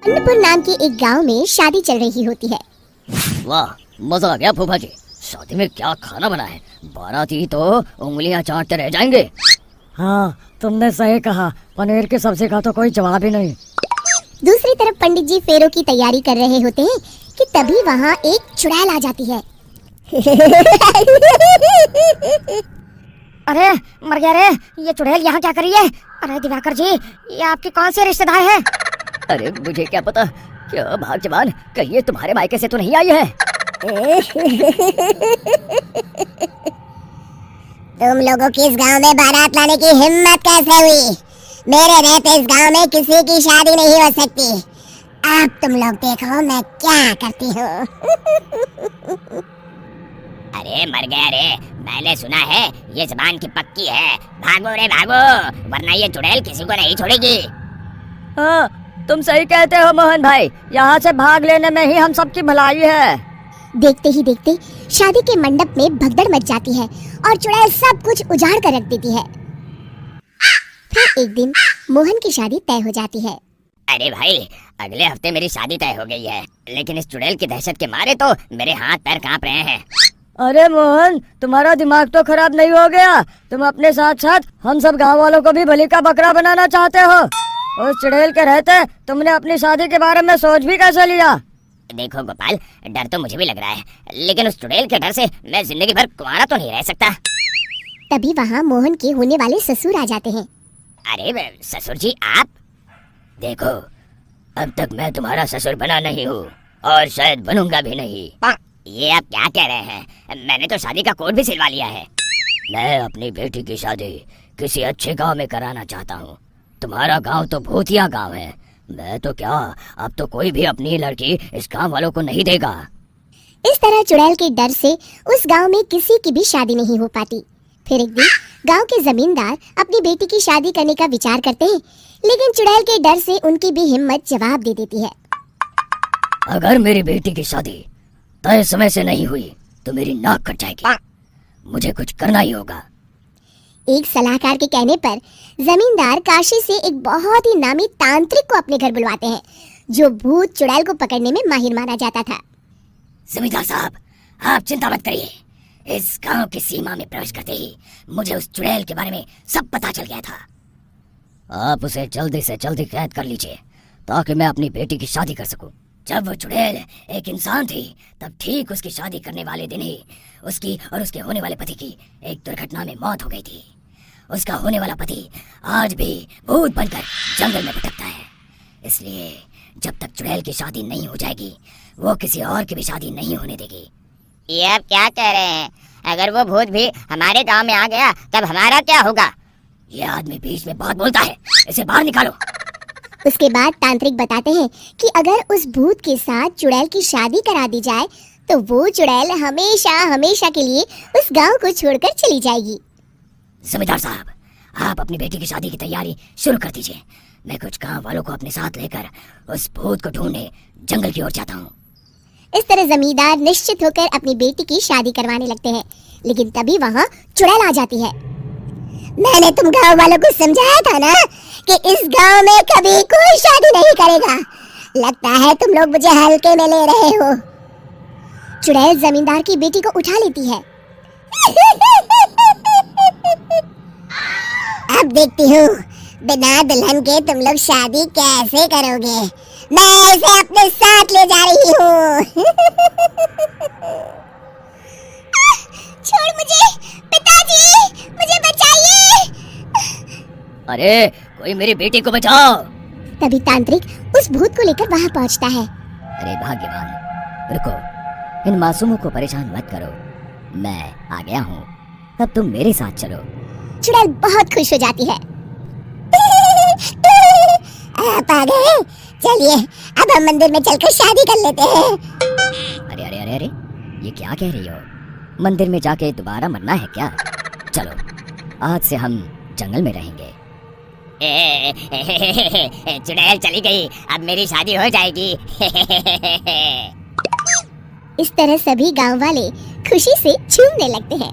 अन्नपुर नाम के एक गांव में शादी चल रही होती है। वाह, मजा आ गया फूफा जी। शादी में क्या खाना बना है, बाराती तो उंगलियां चाटते रह जाएंगे। हाँ, तुमने सही कहा, पनीर की सब्जी का तो कोई जवाब ही नहीं। दूसरी तरफ पंडित जी फेरों की तैयारी कर रहे होते हैं कि तभी वहाँ एक चुड़ैल आ जाती है। अरे मर गया रे, ये चुड़ैल यहाँ क्या करी है? अरे दिवाकर जी, ये आपकी कौन से रिश्तेदार है? अरे मुझे क्या पता, क्या भाग्यवान, कहीं ये तुम्हारे मायके से तो नहीं आई है। तुम लोगों की इस गांव में बारात लाने की हिम्मत कैसे हुई? मेरे रहते इस गांव में किसी की शादी नहीं हो सकती। अब तुम लोग देखो मैं क्या करती हूँ। अरे मर गया रे, मैंने सुना है ये जबान की पक्की है। भागो रे भागो, वरना ये चुड़ैल किसी को नहीं छोड़ेगी। हाँ, तुम सही कहते हो मोहन भाई, यहाँ से भाग लेने में ही हम सबकी भलाई है। देखते ही देखते शादी के मंडप में भगदड़ मच जाती है और चुड़ैल सब कुछ उजाड़ कर रख देती है। फिर एक दिन मोहन की शादी तय हो जाती है। अरे भाई, अगले हफ्ते मेरी शादी तय हो गई है, लेकिन इस चुड़ैल की दहशत के मारे तो मेरे हाथ पैर कांप रहे हैं। अरे मोहन, तुम्हारा दिमाग तो खराब नहीं हो गया? तुम अपने साथ साथ हम सब गांव वालों को भी बलि का बकरा बनाना चाहते हो? उस चुड़ैल के रहते तुमने अपनी शादी के बारे में सोच भी कैसे लिया? देखो गोपाल, डर तो मुझे भी लग रहा है, लेकिन उस चुड़ैल के डर से मैं जिंदगी भर कुंवारा तो नहीं रह सकता। तभी वहाँ मोहन के होने वाले ससुर आ जाते हैं। अरे ससुर जी, आप? देखो, अब तक मैं तुम्हारा ससुर बना नहीं हूँ और शायद बनूंगा भी नहीं। ये आप क्या कह रहे हैं? मैंने तो शादी का कोड भी सिलवा लिया है। मैं अपनी बेटी की शादी किसी अच्छे गांव में कराना चाहता हूँ। तुम्हारा गांव तो भूतिया गांव है। मैं तो क्या, अब तो कोई भी अपनी लड़की इस गांव वालों को नहीं देगा। इस तरह चुड़ैल के डर से उस गांव में किसी की भी शादी नहीं हो पाती। फिर एक दिन गांव के जमींदार अपनी बेटी की शादी करने का विचार करते हैं, लेकिन चुड़ैल के डर से उनकी भी हिम्मत जवाब दे देती है। अगर मेरी बेटी की शादी तय समय से नहीं हुई तो मेरी नाक कट जाएगी। मुझे कुछ करना ही होगा। एक सलाहकार के कहने पर जमींदार काशी से एक बहुत ही नामी तांत्रिक को अपने घर बुलवाते हैं, जो भूत चुड़ैल को पकड़ने में माहिर माना जाता था। जमींदार साहब, आप चिंता मत करिए। इस गांव की सीमा में प्रवेश करते ही मुझे उस चुड़ैल के बारे में सब पता चल गया था। आप उसे जल्दी से जल्दी कैद कर लीजिए ताकि मैं अपनी बेटी की शादी कर सकूं। जब वो चुड़ैल एक इंसान थी, तब ठीक उसकी शादी करने वाले दिन ही उसकी और उसके होने वाले पति की एक दुर्घटना में मौत हो गई थी। उसका होने वाला पति आज भी भूत बनकर जंगल में भटकता है। इसलिए जब तक चुड़ैल की शादी नहीं हो जाएगी, वो किसी और की भी शादी नहीं होने देगी। ये आप क्या कह रहे हैं? अगर वो भूत भी हमारे गांव में आ गया तब हमारा क्या होगा? ये आदमी बीच में बहुत बोलता है, इसे बाहर निकालो। उसके बाद तांत्रिक बताते हैं कि अगर उस भूत के साथ चुड़ैल की शादी करा दी जाए तो वो चुड़ैल हमेशा हमेशा के लिए उस गांव को छोड़कर चली जाएगी। जमींदार साहब, आप अपनी बेटी की शादी की तैयारी शुरू कर दीजिए। मैं कुछ गांव वालों को अपने साथ लेकर उस भूत को ढूंढने जंगल की ओर जाता हूँ। इस तरह जमींदार निश्चित होकर अपनी बेटी की शादी करवाने लगते हैं, लेकिन तभी वहाँ चुड़ैल आ जाती है। मैंने तुम गांव वालों को समझाया था ना कि इस गांव में कभी कोई शादी नहीं करेगा। लगता है तुम लोग मुझे हल्के में ले रहे हो। चुड़ैल जमींदार की बेटी को उठा लेती है। अब देखती हूँ बिना दुल्हन के तुम लोग शादी कैसे करोगे। मैं इसे अपने साथ ले जा रही हूँ। छोड़ मुझे, पिताजी मुझे बचाइए। अरे कोई मेरी बेटी को बचाओ। तभी तांत्रिक उस भूत को लेकर वहाँ पहुँचता है। अरे भाग्यवान, रुको, इन मासूमों को परेशान मत करो, मैं आ गया हूँ। अब तुम मेरे साथ चलो। चुड़ैल बहुत खुश हो जाती है। आप आ गए, चलिए अब हम मंदिर में चलकर शादी कर लेते हैं। अरे अरे अरे अरे, ये क्या कह रही हो? मंदिर में जाके दोबारा मरना है क्या? चलो, आज से हम जंगल में रहेंगे। चुड़ैल चली गई, अब मेरी शादी हो जाएगी। इस तरह सभी गांव वाले खुशी से झूमने लगते हैं।